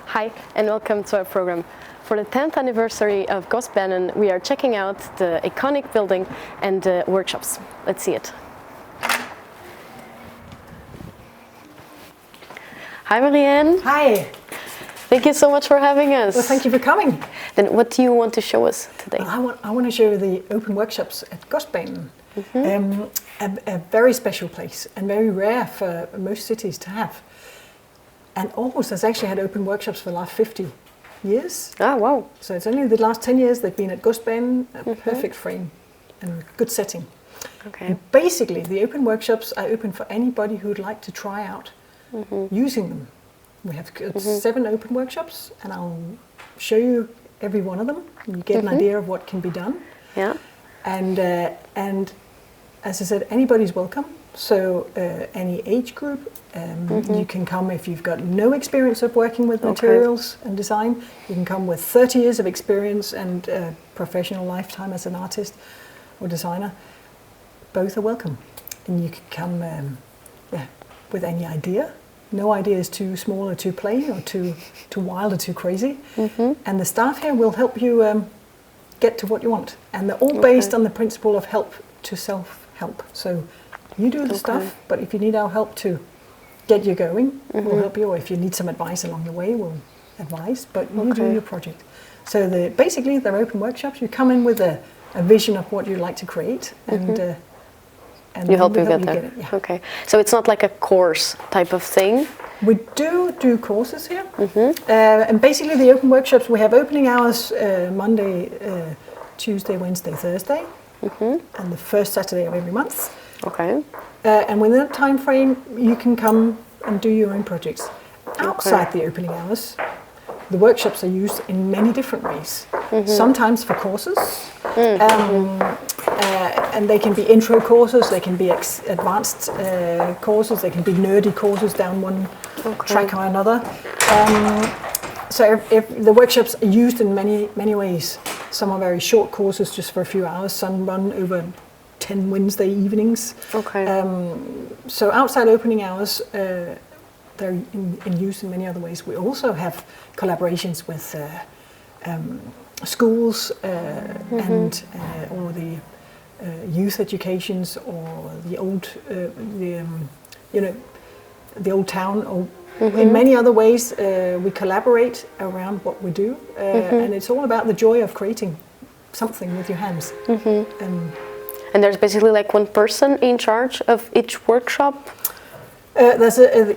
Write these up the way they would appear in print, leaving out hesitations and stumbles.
Hi, and welcome to our program. For the 10th anniversary of Godsbanen, we are checking out the iconic building and the workshops. Let's see it. Hi, Marianne. Hi. Thank you so much for having us. Well, thank you for coming. Then what do you want to show us today? Well, I want to show you the open workshops at Godsbanen. A very special place and very rare for most cities to have. And Aarhus has actually had open workshops for the last 50 years. Ah, wow. So it's only the last 10 years they've been at Godsbanen, a perfect frame and a good setting. Okay. And basically, the open workshops are open for anybody who would like to try out using them. We have 7 open workshops, and I'll show you every one of them. You get an idea of what can be done. Yeah. And as I said, anybody's welcome. So any age group, you can come if you've got no experience of working with materials and design. You can come with 30 years of experience and professional lifetime as an artist or designer. Both are welcome. And you can come with any idea. No idea is too small or too plain or too wild or too crazy. And the staff here will help you get to what you want. And they're all based on the principle of help to self-help. So you do the stuff, but if you need our help to get you going, we'll help you. Or if you need some advice along the way, we'll advise, but you do your project. So basically they're open workshops. You come in with a vision of what you'd like to create, and you help you get there. Get it, yeah. Okay, so it's not like a course type of thing? We do courses here. And basically the open workshops, we have opening hours Monday, Tuesday, Wednesday, Thursday, and the first Saturday of every month. Okay. And within that time frame, you can come and do your own projects. Outside the opening hours, the workshops are used in many different ways. Sometimes for courses, and they can be intro courses, they can be advanced courses, they can be nerdy courses down one track or another. So if the workshops are used in many ways. Some are very short courses, just for a few hours. Some run over 10 Wednesday evenings. Okay. So outside opening hours, they're in use in many other ways. We also have collaborations with schools and or the youth educations, or the old the old town, or in many other ways. We collaborate around what we do, and it's all about the joy of creating something with your hands. And there's basically like one person in charge of each workshop. There's a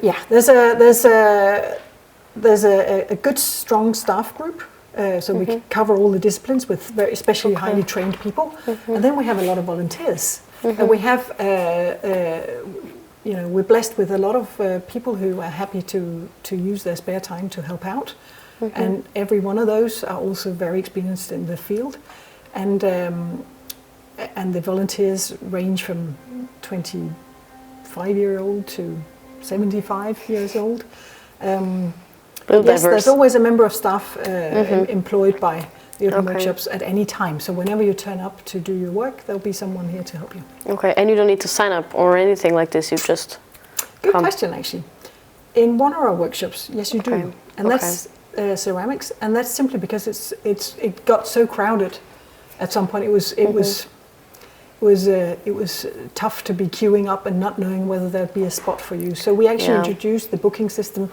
good strong staff group, so we can cover all the disciplines with especially highly trained people, and then we have a lot of volunteers. And we have, we're blessed with a lot of people who are happy to use their spare time to help out, and every one of those are also very experienced in the field, and the volunteers range from 25-year-old to 75 years old. Yes, there's always a member of staff employed by the open workshops at any time. So whenever you turn up to do your work, there'll be someone here to help you. Okay, and you don't need to sign up or anything like this. You just Good question, actually. In one of our workshops, yes, you do, and that's ceramics, and that's simply because it got so crowded. At some point, it was tough to be queuing up and not knowing whether there'd be a spot for you. So we actually introduced the booking system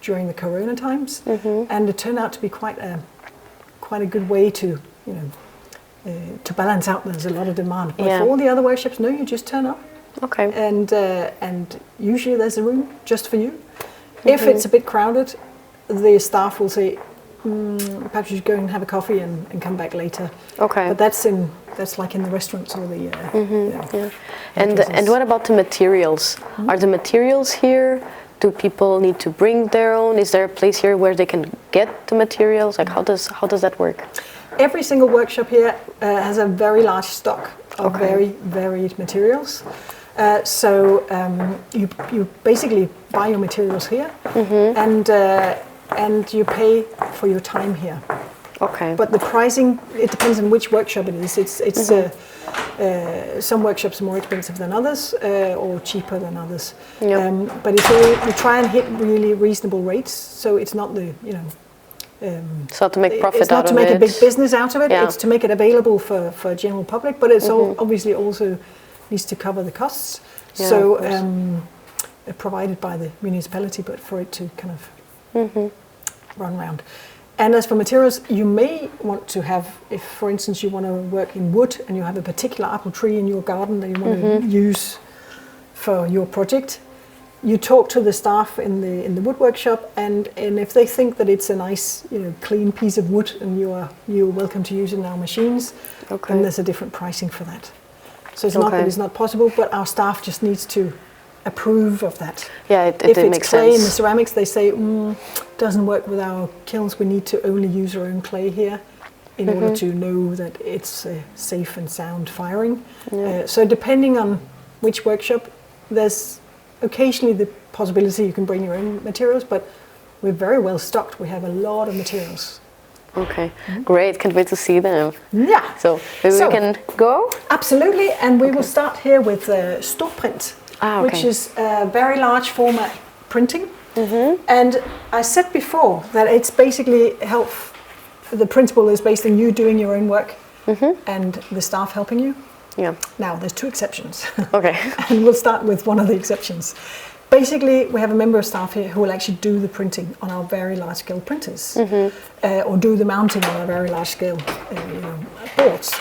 during the Corona times, and it turned out to be quite a good way to to balance out. There's a lot of demand, but for all the other workshops, no, you just turn up. Okay. And usually there's a room just for you. If it's a bit crowded, the staff will say, perhaps you should go and have a coffee and come back later. Okay. But that's like in the restaurants or the. And what about the materials? Are the materials here? Do people need to bring their own? Is there a place here where they can get the materials? Like how does that work? Every single workshop here has a very large stock of very varied materials. So you basically buy your materials here, and you pay for your time here. Okay. But the pricing, it depends on which workshop it is. It's Some workshops are more expensive than others, or cheaper than others. Yep. But it's all, we try and hit really reasonable rates, so it's not the, you know, it's not to make profit it's not out to of make it. a big business out of it. Yeah. It's to make it available for general public, but it's obviously also needs to cover the costs. Yeah, so of course. Provided by the municipality, but for it to kind of run around. And as for materials, you may want to have, if for instance you want to work in wood and you have a particular apple tree in your garden that you want to use for your project, you talk to the staff in the wood workshop, and if they think that it's a nice, you know, clean piece of wood and you're welcome to use it in our machines, then there's a different pricing for that. So it's not that it's not possible, but our staff just needs to approve of that. Yeah, it if it's makes clay sense. in the ceramics, they say doesn't work with our kilns. We need to only use our own clay here in order to know that it's safe and sound firing. Yeah. So depending on which workshop, there's occasionally the possibility you can bring your own materials, but we're very well stocked. We have a lot of materials. Okay, great. Can't wait to see them. Yeah. So maybe we can go? Absolutely, and we will start here with storprint, which is very large format printing. And I said before that it's basically the principle is based on you doing your own work and the staff helping you. Yeah. Now, there's two exceptions. Okay. And we'll start with one of the exceptions. Basically, we have a member of staff here who will actually do the printing on our very large scale printers, or do the mounting on our very large scale boards.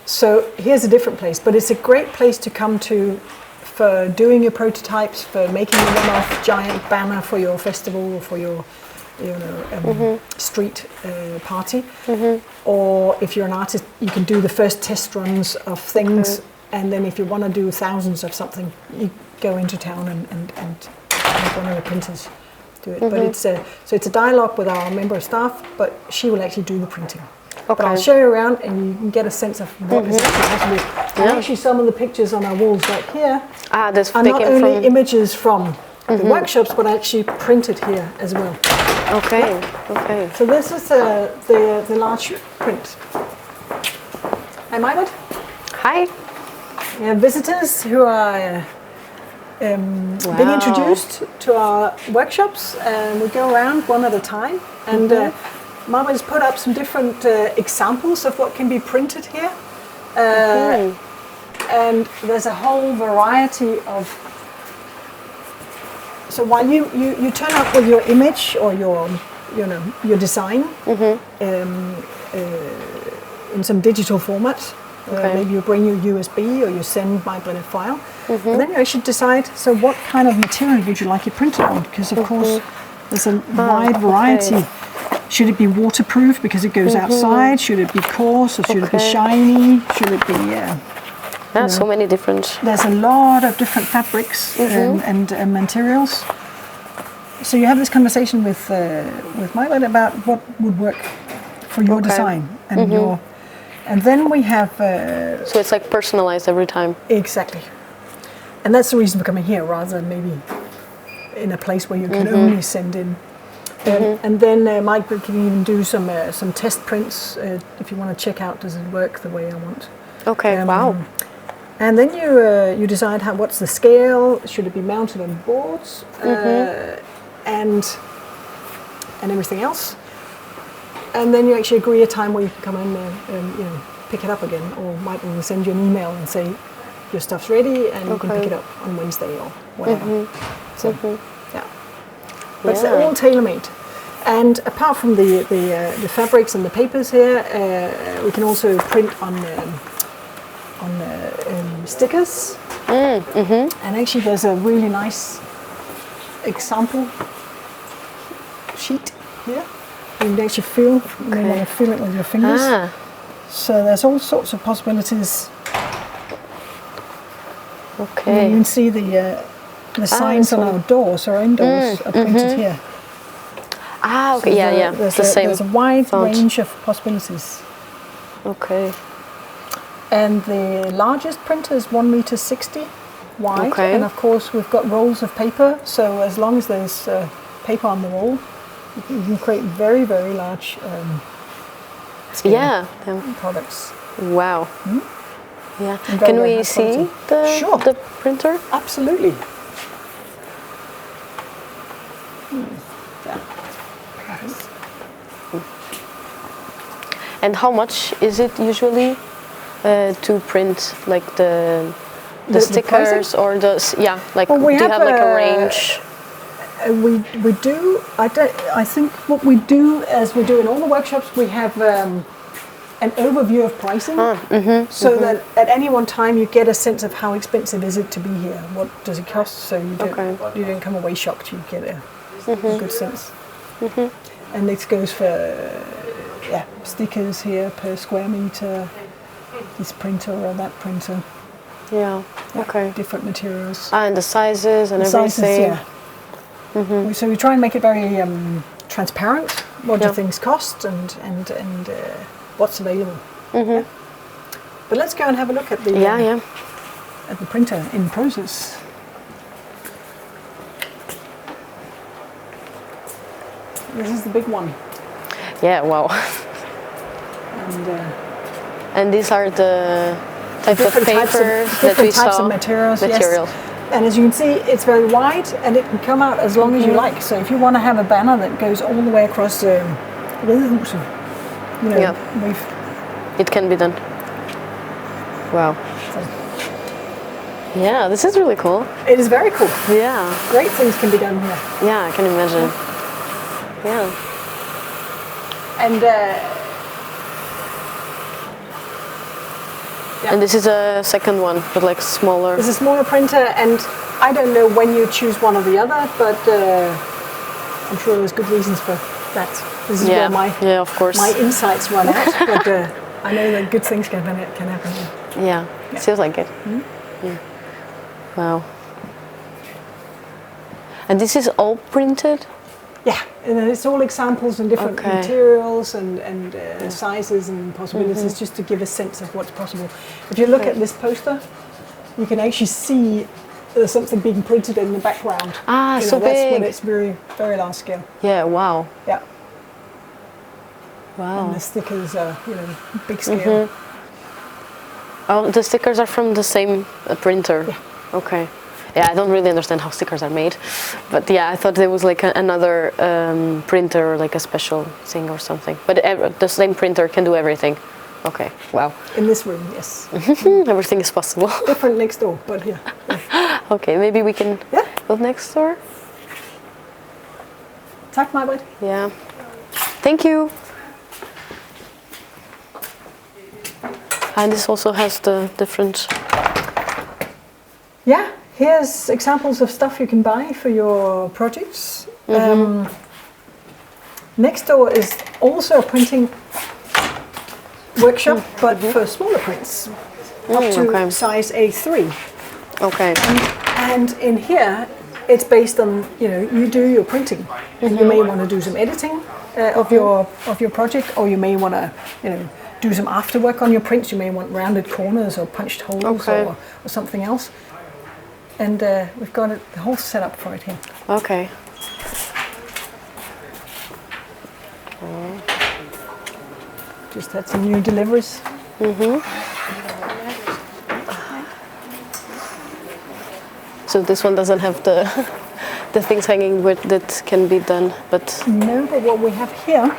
So here's a different place, but it's a great place to come to for doing your prototypes, for making a one-off giant banner for your festival or for your street party. Or if you're an artist, you can do the first test runs of things, and then if you want to do thousands of something, you go into town and have one of the printers do it. But it's a dialogue with our member of staff, but she will actually do the printing. But I'll show you around and you can get a sense of what is actually possible. And actually some of the pictures on our walls right here are not only images from the workshops, but actually printed here as well. Okay, okay. So this is the large print. Hi, Margaret. Hi. We have visitors who are being introduced to our workshops, and we go around one at a time. And Margaret has put up some different examples of what can be printed here. And there's a whole variety of... So while you turn up with your image or your design in some digital format, maybe you bring your USB or you send Margaret a file, and then you actually decide, so what kind of material would you like it printed on? Because of course there's a wide variety. Should it be waterproof because it goes outside? Should it be coarse or should it be shiny? Should it be... so many different... There's a lot of different fabrics and materials. So you have this conversation with Margaret about what would work for your design and your... And then we have... so it's like personalized every time. Exactly. And that's the reason for coming here rather than maybe in a place where you can only send in. And then Margaret can even do some test prints if you want to check out, does it work the way I want. Okay, wow. And then you decide what's the scale, should it be mounted on boards, and everything else. And then you actually agree a time where you can come in and pick it up again, or Michael will send you an email and say your stuff's ready and you can pick it up on Wednesday or whatever. So yeah, but they're all tailor-made. And apart from the fabrics and the papers here, we can also print on stickers. And actually there's a really nice example sheet here. You can actually feel, you want to feel it with your fingers. So there's all sorts of possibilities. Okay. You can see the signs on our doors, our indoors are printed here. Okay, so there's a wide range of possibilities. Okay. And the largest printer is 1.60 meters wide, and of course we've got rolls of paper. So as long as there's paper on the wall, you can create very, very large scale products. Wow. Yeah. And Can very we high see quality. Sure. the printer? Absolutely. Yeah. And how much is it usually to print like the stickers or the like Well, do you have like a range? We do. I think what we do, as we do in all the workshops, we have an overview of pricing, so that at any one time you get a sense of how expensive is it to be here. What does it cost? So you don't come away shocked. You get a good sense. And this goes for stickers here per square meter. This printer or that printer. Yeah. Okay. Different materials. And the sizes and everything. Sizes, yeah. So we try and make it very transparent. What do things cost and what's available. Yeah. But let's go and have a look at the at the printer in process. This is the big one. Yeah. Wow. And these are the types of paper that we types saw. Of materials. Materials. Yes. And as you can see, it's very wide and it can come out as long as you like. So if you want to have a banner that goes all the way across Ridehuset, it can be done. Wow. Yeah, this is really cool. It is very cool. Yeah. Great things can be done here. Yeah, I can imagine. Yeah. And and this is a second one, but like smaller. It's a smaller printer, and I don't know when you choose one or the other, but I'm sure there's good reasons for that. This is where my insights run out, but I know that good things can happen. Yeah, it feels like it. Yeah. Wow. And this is all printed? Yeah, and it's all examples and different materials and sizes and possibilities, just to give a sense of what's possible. If you look at this poster, you can actually see there's something being printed in the background. So that's big. when it's very, very large scale. Yeah, wow. Yeah. Wow. And the stickers are, big scale. Oh, the stickers are from the same printer? Yeah. Okay. Yeah, I don't really understand how stickers are made, but yeah, I thought there was like another printer, like a special thing or something. But the same printer can do everything. Okay, wow. In this room, yes. Everything is possible. Different next door, but yeah. Okay, maybe we can go next door. Tack, Maj-Britt. Yeah. Thank you. And this also has the different. Yeah. Here's examples of stuff you can buy for your projects. Next door is also a printing workshop, but for smaller prints, up to size A3. Okay. And in here, it's based on, you do your printing. And you may want to do some editing of your project, or you may want to, do some afterwork on your prints. You may want rounded corners or punched holes or something else. And we've got the whole setup for it here. Okay. Just had some new deliveries. So this one doesn't have the things hanging with that can be done, but no. But what we have here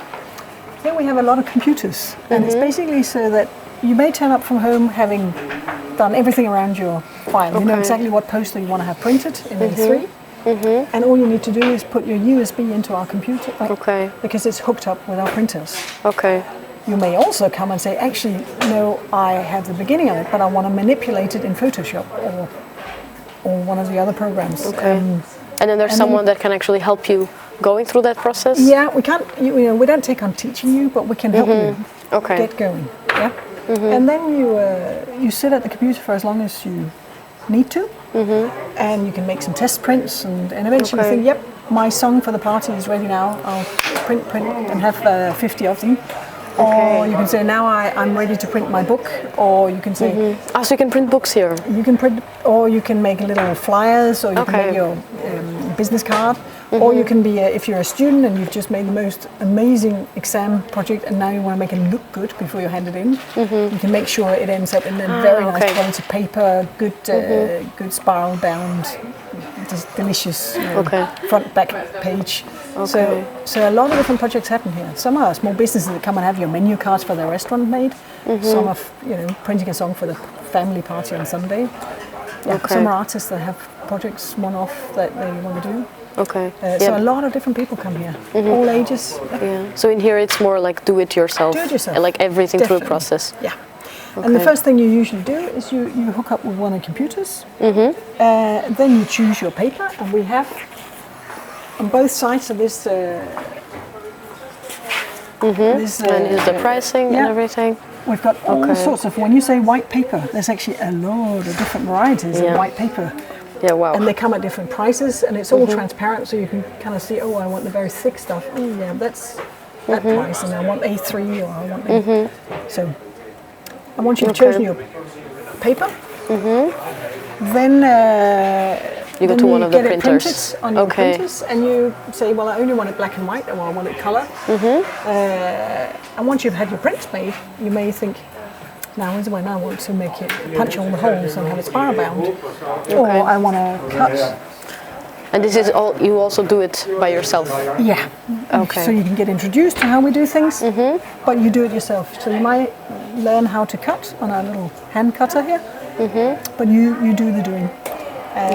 we have a lot of computers, and it's basically so that you may turn up from home having done everything around your file. You know exactly what poster you want to have printed in A3, and all you need to do is put your USB into our computer, because it's hooked up with our printers. Okay. You may also come and say, actually, no, I have the beginning of it, but I want to manipulate it in Photoshop or one of the other programs. Okay. And then there's someone that can actually help you going through that process? Yeah, we can't. We don't take on teaching you, but we can help you get going. Yeah. And then you sit at the computer for as long as you need to, and you can make some test prints, and eventually think, yep, my song for the party is ready now. I'll print, and have 50 of them. Or you can say, now I'm ready to print my book. Or you can say... so you can print books here? You can print, or you can make little flyers, or you can make your business card. Or you can be, if you're a student and you've just made the most amazing exam project and now you want to make it look good before you hand it in, you can make sure it ends up in a very nice quality paper, good spiral bound, just delicious front back page. So a lot of different projects happen here. Some are small businesses that come and have your menu cards for their restaurant made. Some are printing a song for the family party on Sunday. Some are artists that have projects one-off that they want to do. So a lot of different people come here, all ages. So in here it's more like do it yourself. Like everything through a process. Yeah. And the first thing you usually do is you hook up with one of the computers. Then you choose your paper, and we have on both sides of this. And here's the pricing and everything. We've got all sorts of. When you say white paper, there's actually a lot of different varieties of white paper. Yeah, wow. And they come at different prices, and it's all transparent, so you can kind of see. Oh, I want the very thick stuff. Oh, yeah, that's that price, and I want A3 or I want A. So. And once you've chosen your paper, then you go to one of the printers. It printed on your printers, and you say, well, I only want it black and white, or I want it color. And once you've had your prints made, you may think, now is when I want to make it punch all the holes and have it spiral bound, or I want to cut. And this is all, you also do it by yourself? Yeah. So you can get introduced to how we do things, but you do it yourself. So you might learn how to cut on our little hand cutter here, but you do the doing.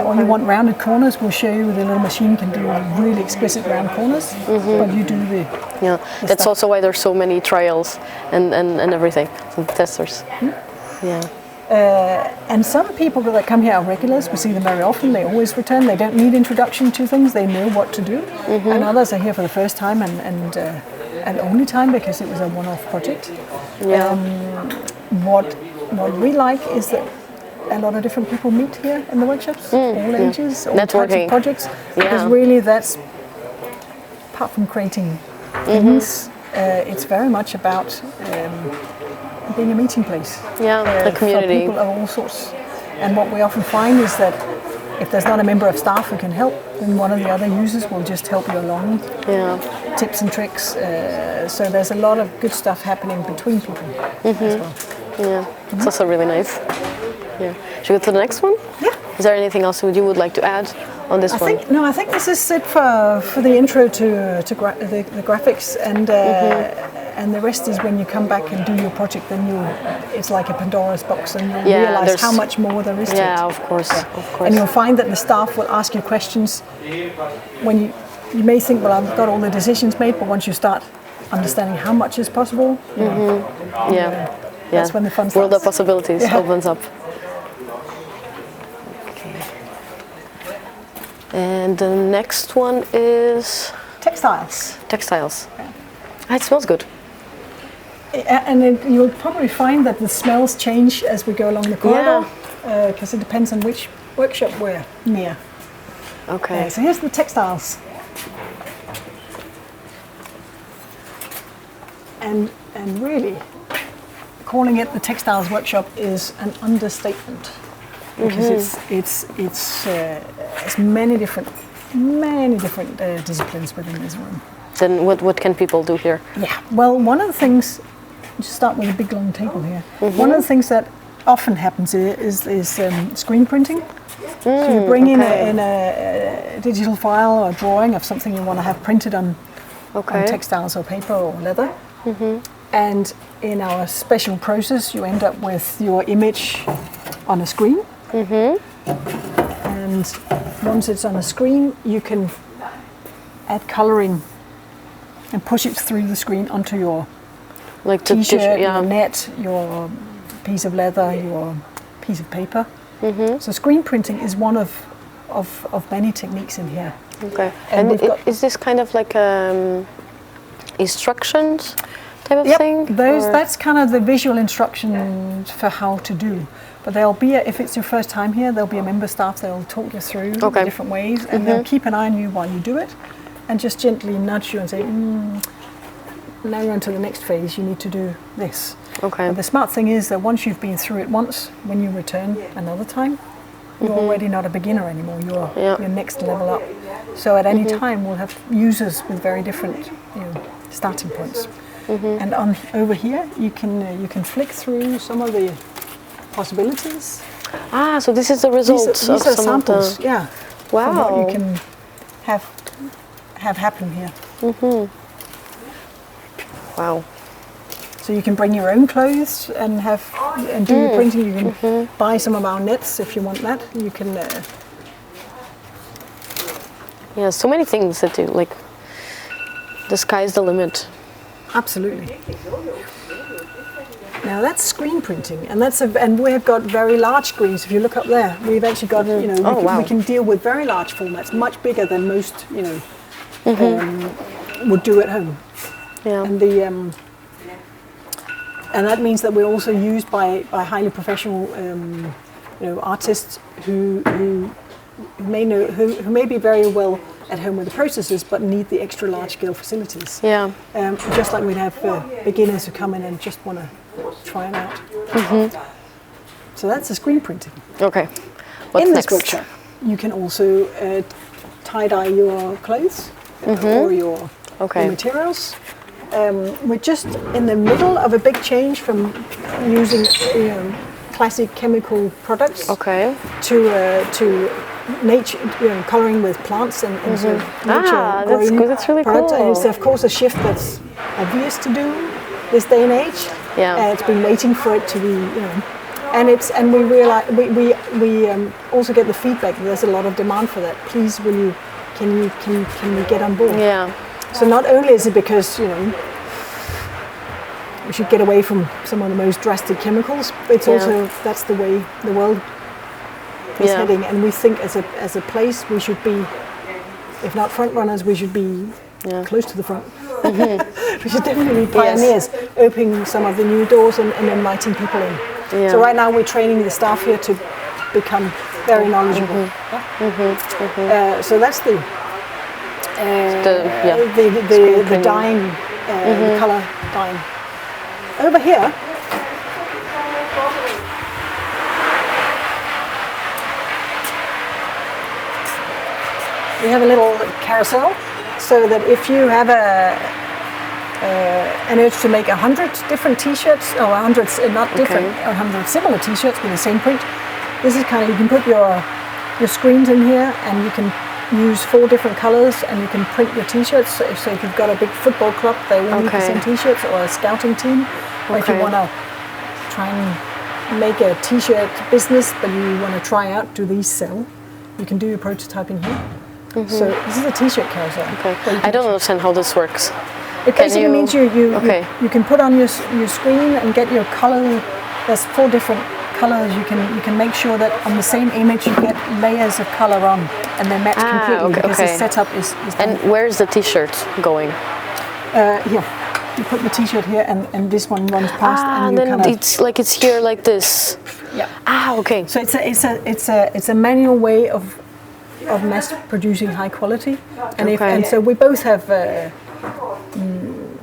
Or you want rounded corners, we'll show you with a little machine can do really explicit round corners, but you do the that's stuff. also why there's so many trials and everything, some testers. And some people that come here are regulars. We see them very often. They always return. They don't need introduction to things. They know what to do. And others are here for the first time and only time because it was a one-off project. What we like is that a lot of different people meet here in the workshops, all ages, all types of projects. Because really that's, apart from creating things, it's very much about being a meeting place. The community. For people of all sorts. And what we often find is that if there's not a member of staff who can help, then one of the other users will just help you along. Tips and tricks. So there's a lot of good stuff happening between people as well. It's also really nice. Should we go to the next one? Is there anything else you would like to add on this one? I think this is it for the intro to the graphics, and the rest is when you come back and do your project, then it's like a Pandora's box, and you'll realize how much more there is to it. Of course. And you'll find that the staff will ask you questions when you may think, well, I've got all the decisions made, but once you start understanding how much is possible, that's when the fun starts. World of possibilities opens up. And the next one is textiles. Textiles. It smells good. And you'll probably find that the smells change as we go along the corridor, because it depends on which workshop we're near. So here's the textiles. And really, calling it the Textiles Workshop is an understatement, because it's many different disciplines within this room. Then what can people do here? Well, one of the things, just start with a big long table here. One of the things that often happens is screen printing. So you bring in a digital file or a drawing of something you want to have printed on textiles or paper or leather. And in our special process, you end up with your image on a screen. And once it's on a screen, you can add coloring and push it through the screen onto your t-shirt, your net, your piece of leather, your piece of paper. So screen printing is one of many techniques in here. And is this kind of like instructions type of thing? That's kind of the visual instructions for how to do. But there'll be, if it's your first time here, there'll be a member staff that'll talk you through the different ways, and they'll keep an eye on you while you do it, and just gently nudge you and say, now you're on to the next phase, you need to do this. But the smart thing is that once you've been through it once, when you return another time, You're already not a beginner anymore. You're next level up. So at any time, we'll have users with very different starting points. And over here, you can flick through some of the possibilities. Ah, so this is the results these of are some samples, of the... Wow. From what you can have happen here. Wow. So you can bring your own clothes and do your printing. You can buy some of our nets if you want that. You can. Yeah, so many things to do. Like, the sky's the limit. Absolutely. Now that's screen printing, and and we have got very large screens. If you look up there, we've actually got we can deal with very large formats, much bigger than most would do at home. Yeah. And that means that we're also used by highly professional artists who may be very well at home with the processes, but need the extra large scale facilities. Yeah. Just like we'd have beginners who come in and just want to try it out. So that's the screen printing. Okay. What's in next? this workshop, you can also tie-dye your clothes or your materials. We're just in the middle of a big change from using classic chemical products to nature, coloring with plants and sort of nature that's really products. cool. And it's of course a shift that's obvious to do this day and age. Yeah. It's been waiting for it to be, and we realize we also get the feedback that there's a lot of demand for that. Please, can we get on board? Yeah. So not only is it because we should get away from some of the most drastic chemicals, it's also that's the way the world is heading, and we think as a place we should be, if not front runners, we should be close to the front. We should definitely be pioneers, opening some of the new doors and inviting people in. Yeah. So right now we're training the staff here to become very knowledgeable. So that's the dyeing, the color dyeing. Over here, we have a little carousel, so that if you have an urge to make 100 different T-shirts, or 100 not different, 100 similar T-shirts with the same print, this is kind of, you can put your screens in here, and you can use 4 different colors, and you can print your T-shirts. So if you've got a big football club, they will need the same T-shirts, or a scouting team, or if you want to try and make a T-shirt business, but you want to try out, do these sell? You can do your prototyping here. So this is a T-shirt carousel. I don't understand how this works. It basically means you can put on your screen and get your color. There's 4 different colors. You can make sure that on the same image you get layers of color on, and they match completely because the setup is done. And where is the T-shirt going? Here. You put the T-shirt here, and this one runs past, and you then it's here like this. Yeah. Okay. So it's a manual way of mass producing high quality, and so we both have.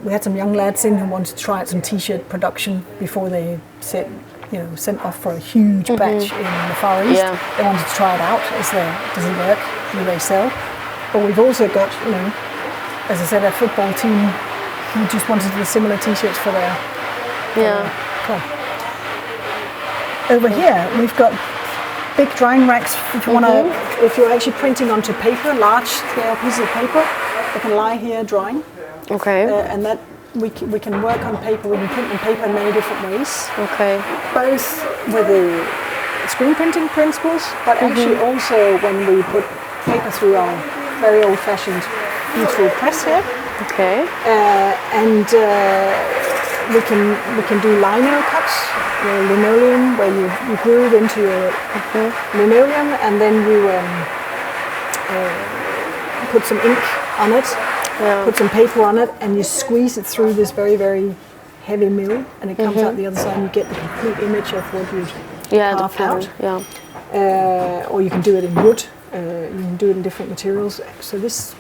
We had some young lads in who wanted to try out some T-shirt production before they sent off for a huge batch in the Far East. Yeah. They wanted to try it out. Does it work? Do they sell? But we've also got, as I said, a football team who just wanted the similar T-shirts for their club. Over here, we've got big drying racks. If you if you're actually printing onto paper, large scale pieces of paper, they can lie here drying. Okay. And that we can work on paper. We can print on paper in many different ways. Okay. Both with the screen printing principles, but actually also when we put paper through our very old-fashioned beautiful press here. Okay. And we can do lino cuts, linoleum, where you groove into your linoleum, and then you put some ink on it. Put some paper on it, and you squeeze it through this very, very heavy mill, and it comes out the other side, and you get the complete image of what you've carved out. Yeah. Or you can do it in wood. You can do it in different materials. So this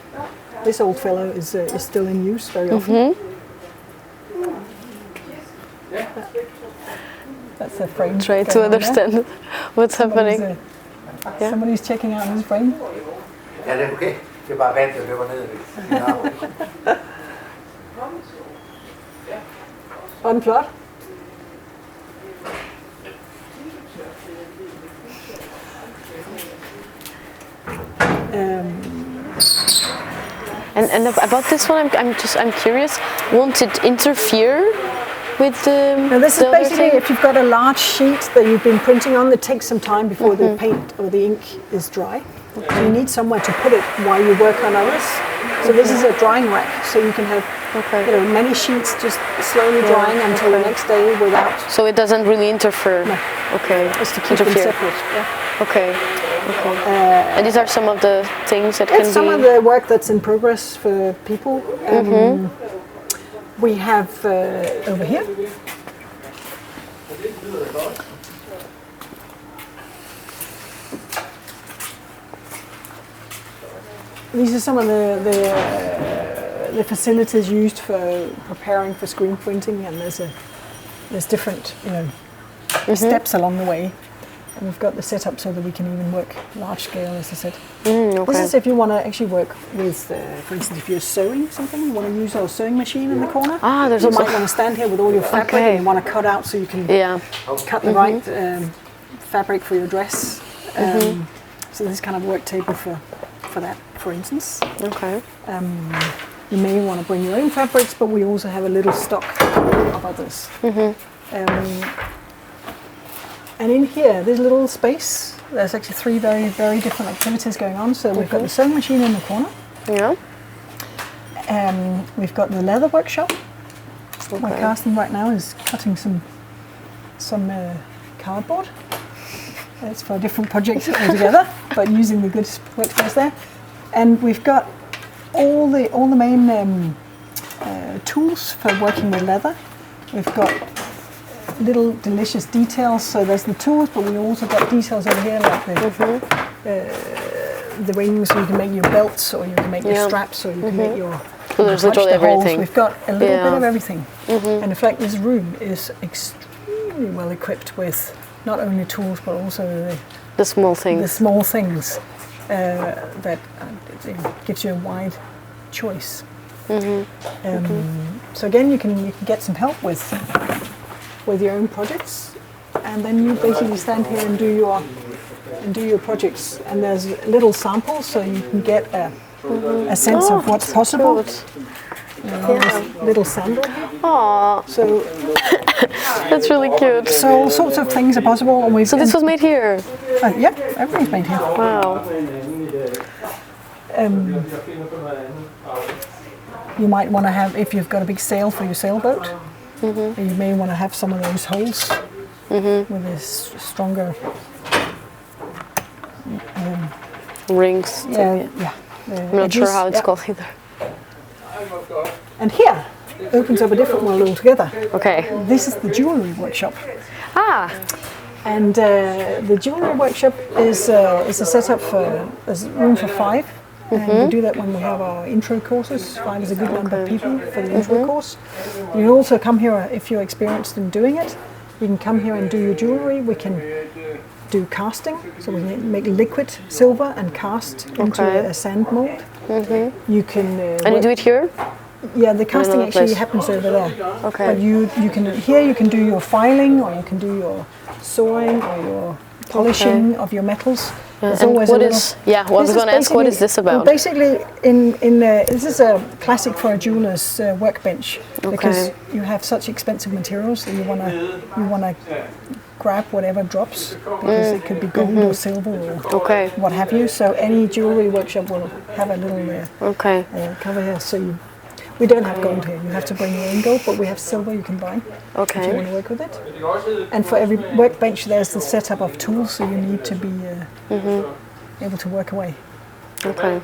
old fellow is still in use very often. That's the frame. Try to understand what's happening. Yeah. Somebody's checking out his frame. Ja, det er okay. Det er bare vand, der løber ned. Var den flot? And about this one, I'm curious. Won't it interfere with the? Now this the is other basically thing? if you've got a large sheet that you've been printing on that takes some time before the paint or the ink is dry. So you need somewhere to put it while you work on others. So this is a drying rack, so you can have many sheets just slowly drying until the next day without. So it doesn't really interfere. No. Okay. Just to keep them separate. Yeah. Okay. And these are some of the things that can be. It's some of the work that's in progress for people. We have over here. These are some of the facilities used for preparing for screen printing, and there's different steps along the way. And we've got the setup so that we can even work large scale, as I said. This is if you want to actually work with, for instance, if you're sewing something, you want to use our sewing machine in the corner. There's you also might want to stand here with all your fabric and you want to cut out so you can cut the right fabric for your dress. So this is kind of work table for that, for instance. Okay. You may want to bring your own fabrics, but we also have a little stock of others. And in here, this little space, there's actually three very, very different activities going on. So we've got the sewing machine in the corner. Yeah. We've got the leather workshop. Where Carsten right now is cutting some cardboard. It's for a different project altogether, but using the good workspace there. And we've got all the main tools for working with leather. We've got little delicious details. So there's the tools, but we also got details over here like the rings, so you can make your belts, or you can make your straps, or you can make your. So there's literally everything. We've got a little bit of everything. And in fact, this room is extremely well equipped with not only tools but also the small things. The small things that gives you a wide choice. So again, you can get some help with your own projects, and then you basically stand here and do your projects. And there's little samples, so you can get a sense of what's possible. Little sandal. Aww. So that's really cute. So all sorts of things are possible. And so this was made here? Yeah, everything's made here. Wow. You might want to have, if you've got a big sail for your sailboat, you may want to have some of those holes with this stronger rings. I'm not sure how it's called either. And here opens up a different world altogether. Okay. This is the Jewellery Workshop. And the Jewellery Workshop is a setup for, there's room for 5. And we do that when we have our intro courses. 5 is a good number of people for the intro course. You can also come here if you're experienced in doing it. You can come here and do your jewellery. We can do casting, so we can make liquid silver and cast into a sand mold. You can and you do it here? Yeah, the casting actually happens over there. Okay. But you can do your filing, or you can do your sawing or your polishing of your metals. There's always I was going to ask, what is this about? Well, basically, this is a classic for a jeweler's workbench, because you have such expensive materials that you want to grab whatever drops, because it could be gold or silver or what have you. So any jewellery workshop will have a little cover here. So we don't have gold here. You have to bring your own gold, but we have silver you can buy if you want to work with it. And for every workbench, there's the setup of tools, so you need to be able to work away. Okay.